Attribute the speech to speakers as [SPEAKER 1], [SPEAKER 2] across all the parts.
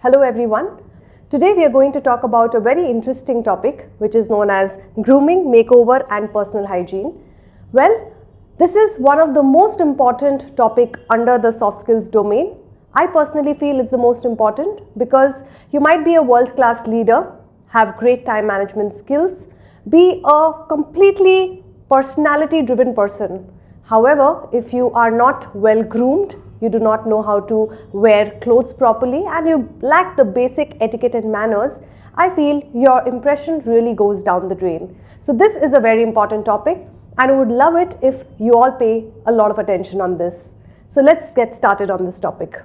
[SPEAKER 1] Hello everyone. Today we are going to talk about a very interesting topic which is known as grooming, makeover and personal hygiene. Well, this is one of the most important topic under the soft skills domain. I personally feel it's the most important because you might be a world-class leader, have great time management skills, be a completely personality-driven person. However, if you are not well groomed, you do not know how to wear clothes properly and you lack the basic etiquette and manners, I feel your impression really goes down the drain. So this is a very important topic and I would love it if you all pay a lot of attention on this. So let's get started on this topic.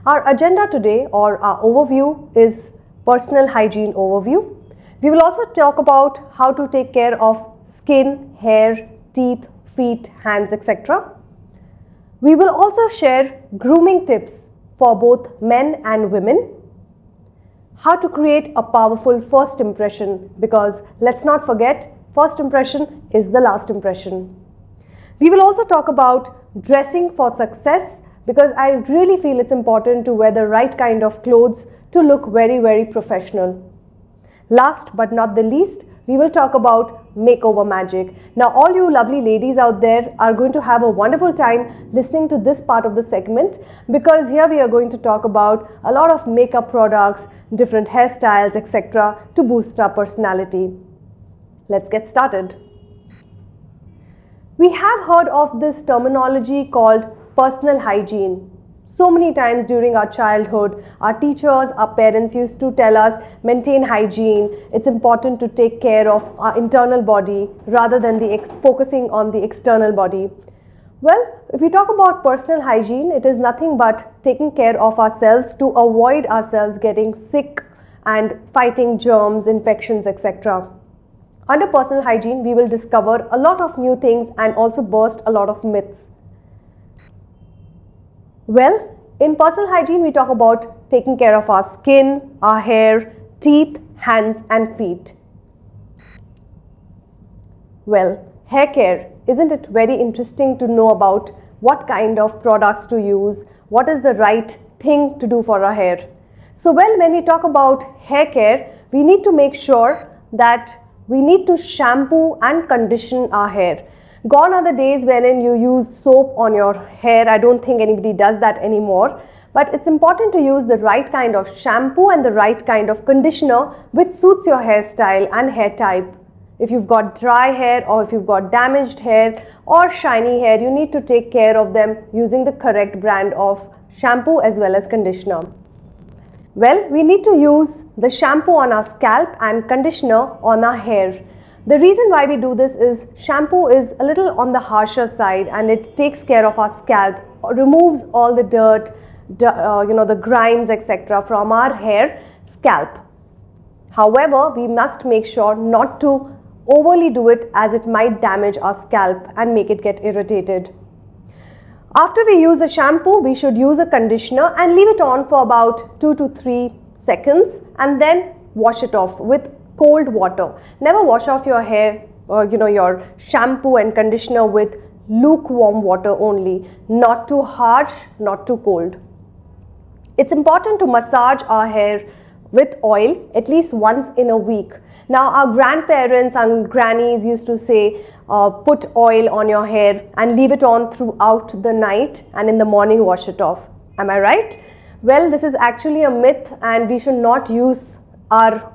[SPEAKER 1] Our agenda today, or our overview, is personal hygiene overview. We will also talk about how to take care of skin, hair, teeth, feet, hands, etc. We will also share grooming tips for both men and women, how to create a powerful first impression, because let's not forget, first impression is the last impression. We will also talk about dressing for success, because I really feel it's important to wear the right kind of clothes to look very, very professional. Last but not the least, we will talk about makeover magic. Now all you lovely ladies out there are going to have a wonderful time listening to this part of the segment, because here we are going to talk about a lot of makeup products, different hairstyles, etc. to boost our personality. Let's get started. We have heard of this terminology called personal hygiene. So many times during our childhood, our teachers, our parents used to tell us, maintain hygiene, it's important to take care of our internal body rather than focusing on the external body. Well, if we talk about personal hygiene, it is nothing but taking care of ourselves to avoid ourselves getting sick and fighting germs, infections, etc. Under personal hygiene, we will discover a lot of new things and also burst a lot of myths. Well, in personal hygiene, we talk about taking care of our skin, our hair, teeth, hands and feet. Well, hair care, isn't it very interesting to know about what kind of products to use, what is the right thing to do for our hair? So, well, when we talk about hair care, we need to make sure that we need to shampoo and condition our hair. Gone are the days wherein you use soap on your hair. I don't think anybody does that anymore. But it's important to use the right kind of shampoo and the right kind of conditioner which suits your hairstyle and hair type. If you've got dry hair or if you've got damaged hair or shiny hair, you need to take care of them using the correct brand of shampoo as well as conditioner. Well, we need to use the shampoo on our scalp and conditioner on our hair. The reason why we do this is shampoo is a little on the harsher side and it takes care of our scalp, removes all the dirt, the grimes, etc. from our hair scalp. However, we must make sure not to overly do it, as it might damage our scalp and make it get irritated. After we use a shampoo, we should use a conditioner and leave it on for about 2 to 3 seconds and then wash it off with cold water. Never wash off your hair or your shampoo and conditioner with lukewarm water only, not too harsh, not too cold. It's important to massage our hair with oil at least once in a week. Now our grandparents and grannies used to say put oil on your hair and leave it on throughout the night and in the morning wash it off. Am I right? Well, this is actually a myth and we should not use our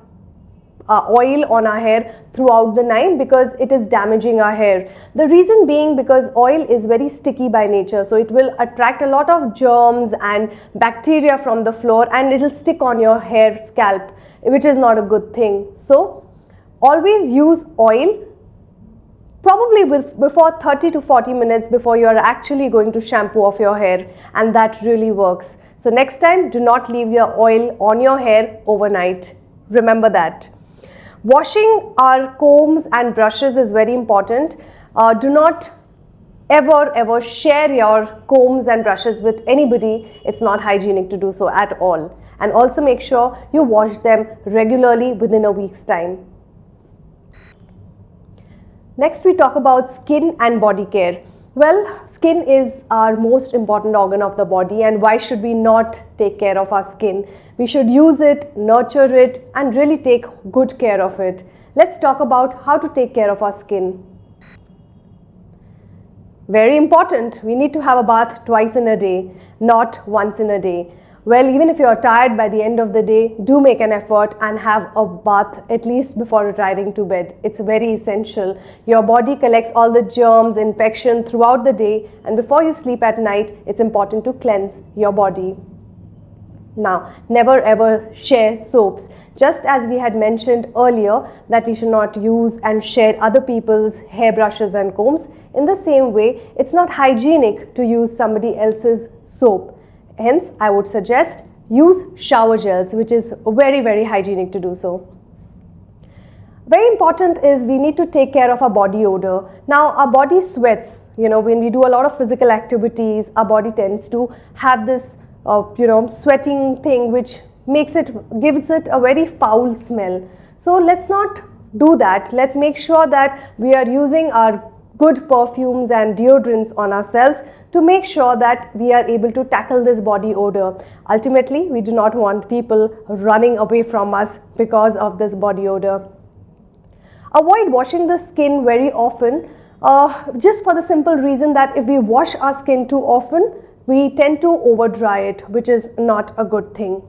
[SPEAKER 1] oil on our hair throughout the night because it is damaging our hair. The reason being because oil is very sticky by nature, so it will attract a lot of germs and bacteria from the floor and it will stick on your hair scalp, which is not a good thing. So always use oil probably before 30 to 40 minutes before you are actually going to shampoo off your hair, and that really works. So next time, do not leave your oil on your hair overnight. Remember that. Washing our combs and brushes is very important. Do not ever share your combs and brushes with anybody. It's not hygienic to do so at all. And also make sure you wash them regularly within a week's time. Next, we talk about skin and body care. Well, skin is our most important organ of the body, and why should we not take care of our skin? We should use it, nurture it, and really take good care of it. Let's talk about how to take care of our skin. Very important, we need to have a bath twice in a day, not once in a day. Well, even if you are tired by the end of the day, do make an effort and have a bath at least before retiring to bed. It's very essential. Your body collects all the germs, infection throughout the day, and before you sleep at night, it's important to cleanse your body. Now, never ever share soaps. Just as we had mentioned earlier that we should not use and share other people's hairbrushes and combs, in the same way, it's not hygienic to use somebody else's soap. Hence, I would suggest use shower gels, which is very hygienic to do so. Very important is we need to take care of our body odor. Now, our body sweats. When we do a lot of physical activities, our body tends to have this sweating thing which gives it a very foul smell. So let's not do that. Let's make sure that we are using our good perfumes and deodorants on ourselves to make sure that we are able to tackle this body odor. Ultimately, we do not want people running away from us because of this body odor. Avoid washing the skin very often, just for the simple reason that if we wash our skin too often, we tend to over dry it, which is not a good thing.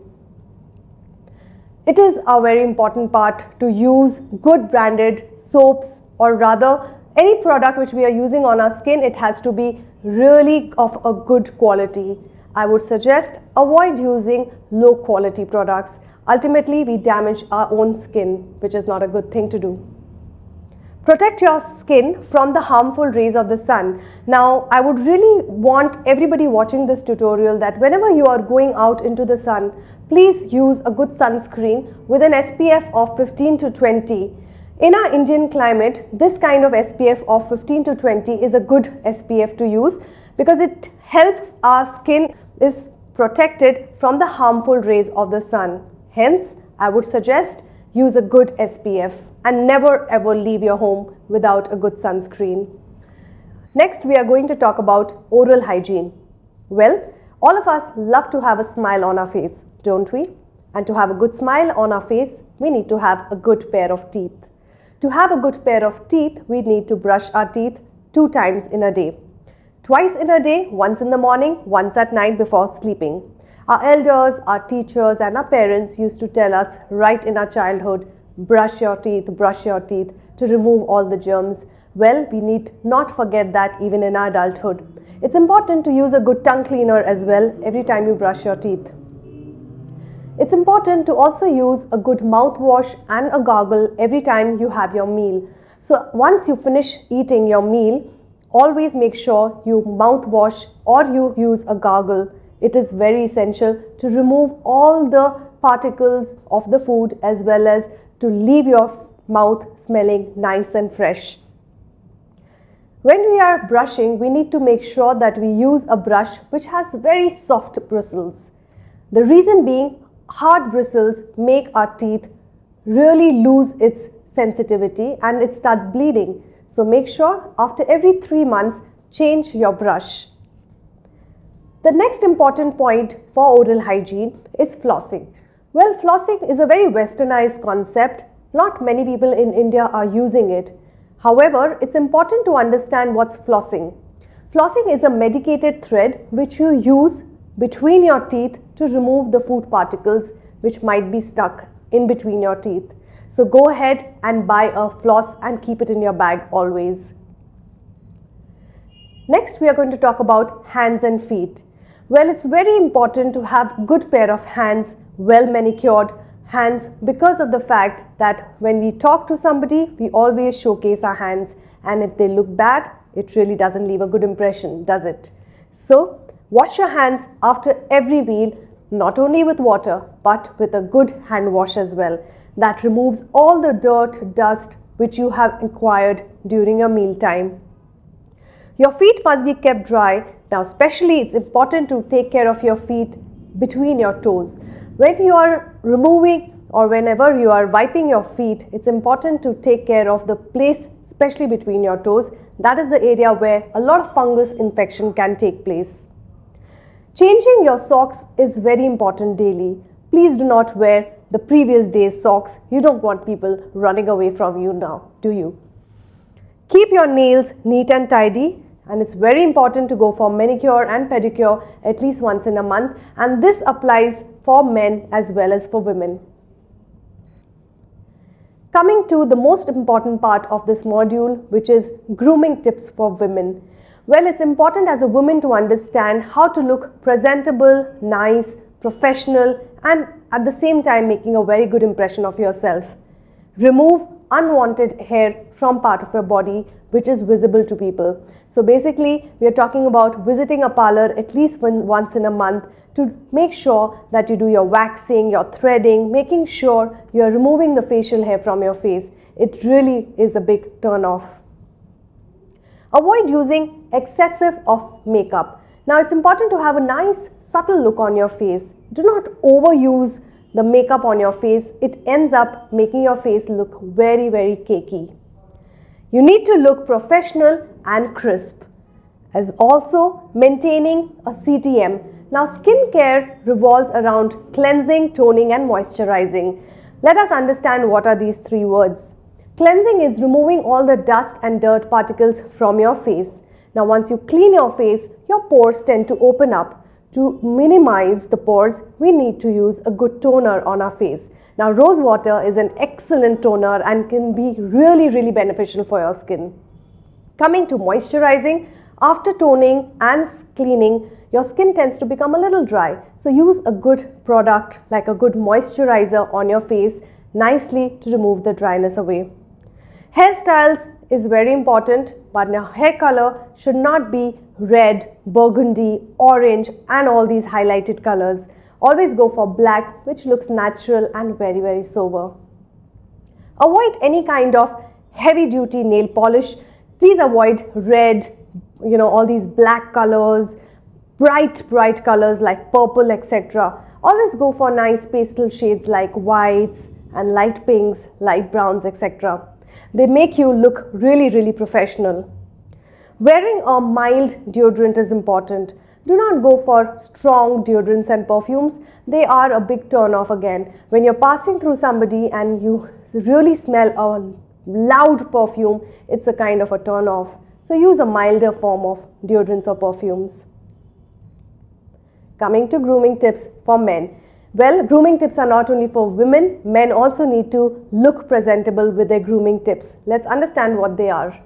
[SPEAKER 1] It is a very important part to use good branded soaps, or rather any product which we are using on our skin. It has to be really of a good quality. I would suggest avoid using low quality products. Ultimately, we damage our own skin, which is not a good thing to do. Protect your skin from the harmful rays of the sun. Now, I would really want everybody watching this tutorial that whenever you are going out into the sun, please use a good sunscreen with an SPF of 15 to 20. In our Indian climate, this kind of SPF of 15 to 20 is a good SPF to use because it helps our skin is protected from the harmful rays of the sun. Hence, I would suggest use a good SPF and never ever leave your home without a good sunscreen. Next, we are going to talk about oral hygiene. Well, all of us love to have a smile on our face, don't we? And to have a good smile on our face, we need to have a good pair of teeth. To have a good pair of teeth, we need to brush our teeth 2 times in a day. Twice in a day, once in the morning, once at night before sleeping. Our elders, our teachers and our parents used to tell us right in our childhood, brush your teeth to remove all the germs. Well, we need not forget that even in our adulthood. It's important to use a good tongue cleaner as well every time you brush your teeth. It's important to also use a good mouthwash and a gargle every time you have your meal. So once you finish eating your meal, always make sure you mouthwash or you use a gargle. It is very essential to remove all the particles of the food as well as to leave your mouth smelling nice and fresh. When we are brushing, we need to make sure that we use a brush which has very soft bristles. The reason being, hard bristles make our teeth really lose its sensitivity and it starts bleeding. So make sure after every 3 months, change your brush. The next important point for oral hygiene is flossing. Well, flossing is a very westernized concept. Not many people in India are using it. However, it's important to understand what's flossing. Flossing is a medicated thread which you use between your teeth to remove the food particles which might be stuck in between your teeth. So go ahead and buy a floss and keep it in your bag always. Next, we are going to talk about hands and feet. Well, it's very important to have good pair of hands, well manicured hands, because of the fact that when we talk to somebody, we always showcase our hands, and if they look bad, it really doesn't leave a good impression, does it? So, wash your hands after every meal, not only with water, but with a good hand wash as well. That removes all the dirt, dust which you have acquired during your meal time. Your feet must be kept dry. Now, especially it's important to take care of your feet between your toes. When you are removing or whenever you are wiping your feet, it's important to take care of the place, especially between your toes, that is the area where a lot of fungus infection can take place. Changing your socks is very important daily. Please do not wear the previous day's socks. You don't want people running away from you now, do you? Keep your nails neat and tidy, and it's very important to go for manicure and pedicure at least once in a month, and this applies for men as well as for women. Coming to the most important part of this module, which is grooming tips for women. Well, it's important as a woman to understand how to look presentable, nice, professional, and at the same time making a very good impression of yourself. Remove unwanted hair from part of your body which is visible to people. So basically, we are talking about visiting a parlor at least once in a month to make sure that you do your waxing, your threading, making sure you are removing the facial hair from your face. It really is a big turn off. Avoid using excessive of makeup. Now it's important to have a nice subtle look on your face. Do not overuse the makeup on your face. It ends up making your face look very, very cakey. You need to look professional and crisp, as also maintaining a CTM. Now skincare revolves around cleansing, toning and moisturizing. Let us understand what are these three words. Cleansing is removing all the dust and dirt particles from your face. Now once you clean your face, your pores tend to open up. To minimize the pores, we need to use a good toner on our face. Now rose water is an excellent toner and can be really, really beneficial for your skin. Coming to moisturizing, after toning and cleaning, your skin tends to become a little dry. So use a good product like a good moisturizer on your face nicely to remove the dryness away. Hairstyles is very important, but now hair color should not be red, burgundy, orange and all these highlighted colors. Always go for black, which looks natural and very, very sober. Avoid any kind of heavy duty nail polish. Please avoid red, all these black colors, bright colors like purple, etc. Always go for nice pastel shades like whites and light pinks, light browns, etc. They make you look really, really professional. Wearing a mild deodorant is important. Do not go for strong deodorants and perfumes. They are a big turn off again. When you're passing through somebody and you really smell a loud perfume, it's a kind of a turn off. So use a milder form of deodorants or perfumes. Coming to grooming tips for men. Well, grooming tips are not only for women, men also need to look presentable with their grooming tips. Let's understand what they are.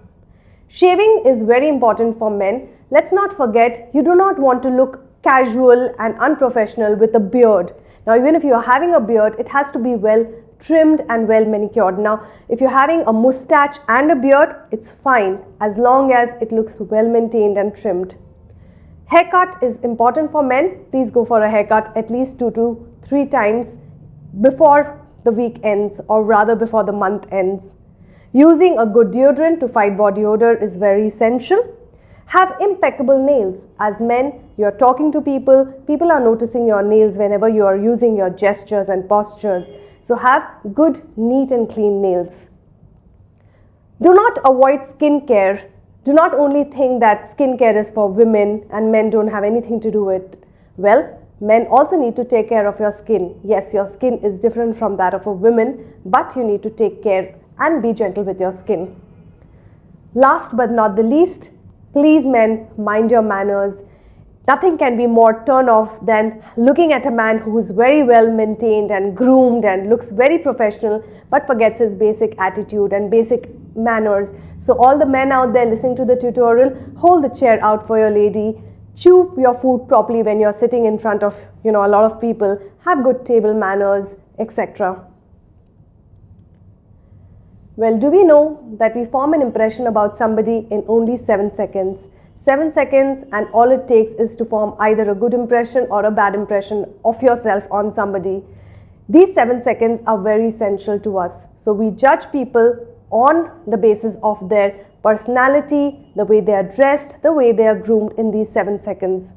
[SPEAKER 1] Shaving is very important for men. Let's not forget, you do not want to look casual and unprofessional with a beard. Now, even if you are having a beard, it has to be well trimmed and well manicured. Now, if you're having a mustache and a beard, it's fine as long as it looks well maintained and trimmed. Haircut is important for men. Please go for a haircut at least 2 to 3 times before the week ends, or rather before the month ends. Using a good deodorant to fight body odor is very essential. Have impeccable nails. As men, you are talking to people. People are noticing your nails whenever you are using your gestures and postures. So have good, neat and clean nails. Do not avoid skincare. Do not only think that skincare is for women and men don't have anything to do with it. Well, men also need to take care of your skin. Yes, your skin is different from that of a woman, but you need to take care and be gentle with your skin. Last but not the least, please men, mind your manners. Nothing can be more turn off than looking at a man who is very well maintained and groomed and looks very professional but forgets his basic attitude and basic manners. So all the men out there listening to the tutorial, hold the chair out for your lady. Chew your food properly when you're sitting in front of a lot of people. Have good table manners, etc. Well, do we know that we form an impression about somebody in only 7 seconds? 7 seconds, and all it takes is to form either a good impression or a bad impression of yourself on somebody. These 7 seconds are very essential to us. So we judge people on the basis of their personality, the way they are dressed, the way they are groomed in these 7 seconds.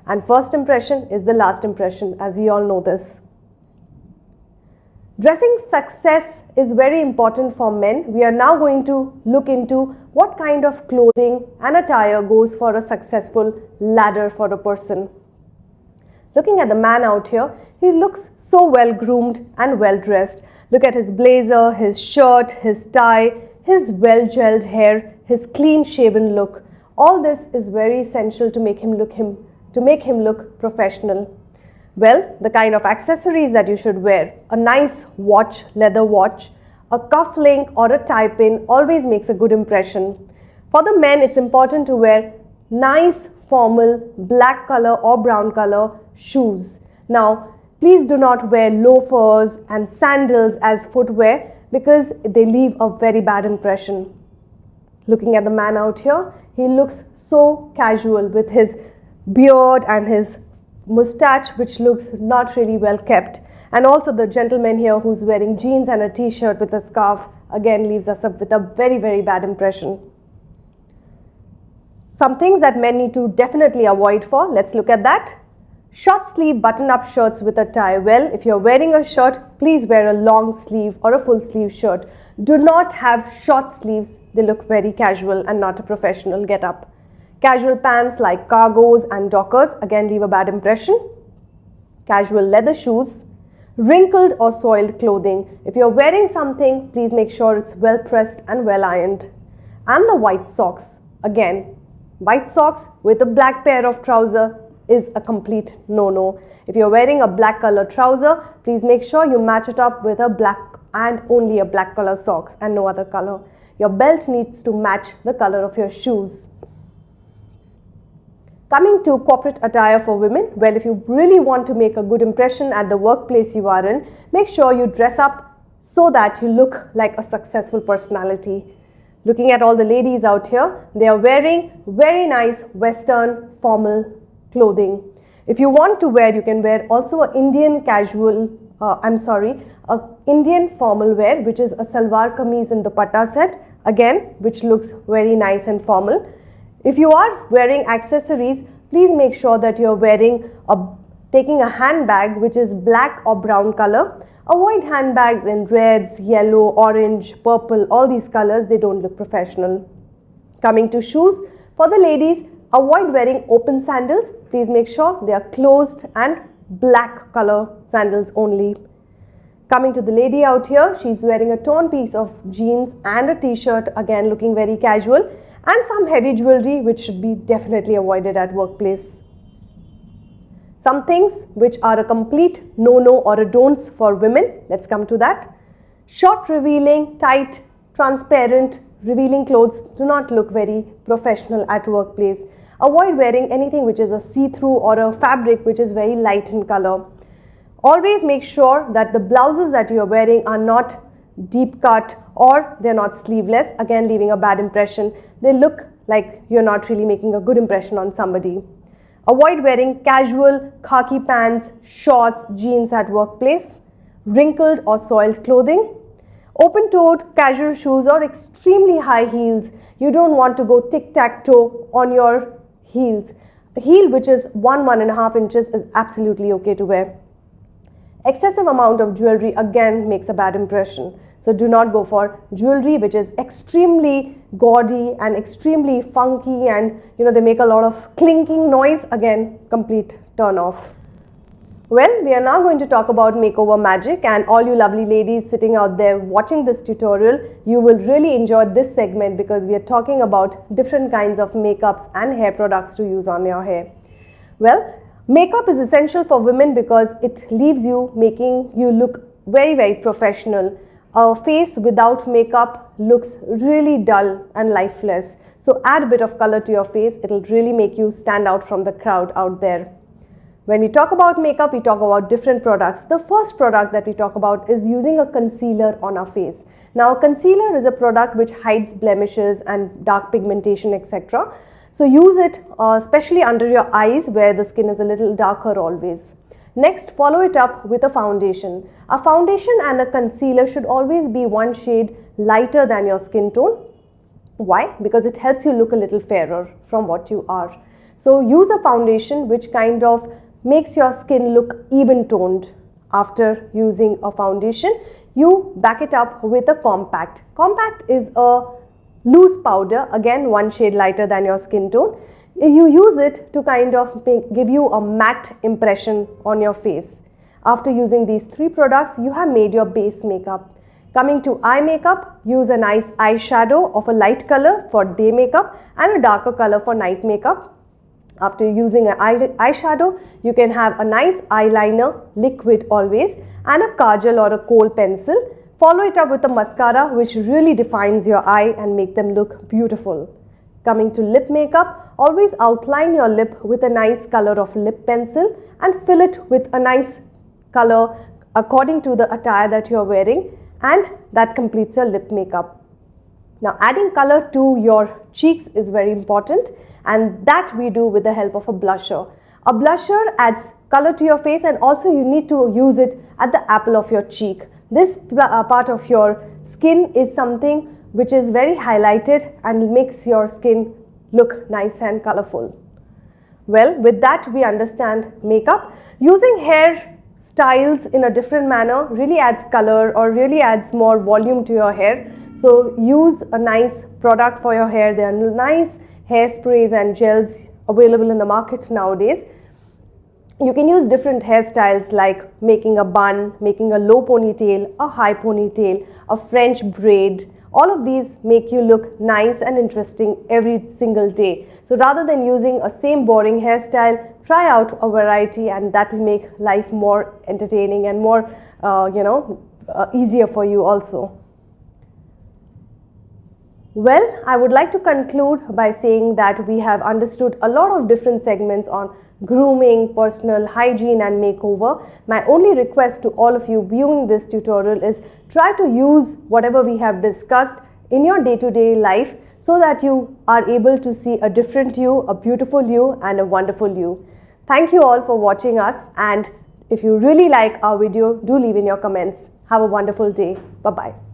[SPEAKER 1] And first impression is the last impression, as you all know this. Dressing success is very important for men. We are now going to look into what kind of clothing and attire goes for a successful ladder for a person. Looking at the man out here, he looks so well groomed and well dressed. Look at his blazer, his shirt, his tie, his well gelled hair, his clean shaven look. All this is very essential to make him look professional. Well, the kind of accessories that you should wear: a nice watch, leather watch, a cuff link or a tie pin always makes a good impression. For the men, it's important to wear nice formal black color or brown color shoes. Now, please do not wear loafers and sandals as footwear because they leave a very bad impression. Looking at the man out here, he looks so casual with his beard and his mustache, which looks not really well kept. And also the gentleman here who's wearing jeans and a t-shirt with a scarf again leaves us up with a very, very bad impression. Some things that men need to definitely avoid for, let's look at that. Short sleeve button-up shirts with a tie. Well, if you're wearing a shirt, please wear a long sleeve or a full sleeve shirt. Do not have short sleeves. They look very casual and not a professional get-up. Casual pants like cargos and dockers again leave a bad impression. Casual leather shoes. Wrinkled or soiled clothing. If you're wearing something, please make sure it's well pressed and well ironed. And the white socks. Again, white socks with a black pair of trousers is a complete no-no. If you're wearing a black color trouser, please make sure you match it up with a black and only a black color socks and no other color. Your belt needs to match the color of your shoes. Coming to corporate attire for women, well, if you really want to make a good impression at the workplace you are in, make sure you dress up so that you look like a successful personality. Looking at all the ladies out here, they are wearing very nice Western formal clothing. If you want to wear, you can wear also an Indian Indian formal wear, which is a salwar kameez and dupatta set, again, which looks very nice and formal. If you are wearing accessories, please make sure that you are taking a handbag which is black or brown color. Avoid handbags in reds, yellow, orange, purple, all these colors, they don't look professional. Coming to shoes, for the ladies, avoid wearing open sandals. Please make sure they are closed and black color sandals only. Coming to the lady out here, she's wearing a torn piece of jeans and a t-shirt, again looking very casual, and some heavy jewelry which should be definitely avoided at workplace. Some things which are a complete no-no or a don'ts for women, let's come to that. Short, revealing, tight, transparent, revealing clothes do not look very professional at workplace. Avoid wearing anything which is a see-through or a fabric which is very light in color. Always make sure that the blouses that you are wearing are not deep cut or they're not sleeveless, again leaving a bad impression. They look like you're not really making a good impression on somebody. Avoid wearing casual khaki pants, shorts, jeans at workplace. Wrinkled or soiled clothing. Open-toed casual shoes or extremely high heels. You don't want to go tic-tac-toe on your heels. A heel which is 1.5 inches is absolutely okay to wear. Excessive amount of jewelry again makes a bad impression. So do not go for jewelry which is extremely gaudy and extremely funky and they make a lot of clinking noise, again complete turn off. Well, we are now going to talk about makeover magic, and all you lovely ladies sitting out there watching this tutorial, you will really enjoy this segment because we are talking about different kinds of makeups and hair products to use on your hair. Well, makeup is essential for women because it leaves you making you look very, very professional. A face without makeup looks really dull and lifeless. So add a bit of color to your face. It'll really make you stand out from the crowd out there. When we talk about makeup, we talk about different products. The first product that we talk about is using a concealer on our face. Now, concealer is a product which hides blemishes and dark pigmentation, etc. So use it especially under your eyes where the skin is a little darker always. Next, follow it up with a foundation. A foundation and a concealer should always be one shade lighter than your skin tone. Why? Because it helps you look a little fairer from what you are. So use a foundation which kind of makes your skin look even toned. after using a foundation, you back it up with a compact. Compact is a loose powder, again 1 shade lighter than your skin tone. You use it to kind of give you a matte impression on your face. After using these 3 products, you have made your base makeup. Coming to eye makeup, use a nice eyeshadow of a light color for day makeup and a darker color for night makeup. After using an eyeshadow, you can have a nice eyeliner, liquid always, and a kajal or a kohl pencil. Follow it up with a mascara which really defines your eye and make them look beautiful. Coming to lip makeup, always outline your lip with a nice color of lip pencil and fill it with a nice color according to the attire that you are wearing, and that completes your lip makeup. Now adding color to your cheeks is very important, and that we do with the help of a blusher. A blusher adds color to your face, and also you need to use it at the apple of your cheek. This part of your skin is something which is very highlighted and makes your skin look nice and colorful. Well, with that we understand makeup. Using hair styles in a different manner really adds color or really adds more volume to your hair. So use a nice product for your hair. There are nice hairsprays and gels available in the market nowadays. You can use different hairstyles like making a bun, making a low ponytail, a high ponytail, a French braid. All of these make you look nice and interesting every single day. So rather than using a same boring hairstyle, try out a variety, and that will make life more entertaining and more easier for you also. Well, I would like to conclude by saying that we have understood a lot of different segments on grooming, personal hygiene and makeover. My only request to all of you viewing this tutorial is try to use whatever we have discussed in your day-to-day life so that you are able to see a different you, a beautiful you and a wonderful you. Thank you all for watching us, and if you really like our video, do leave in your comments. Have a wonderful day. Bye-bye.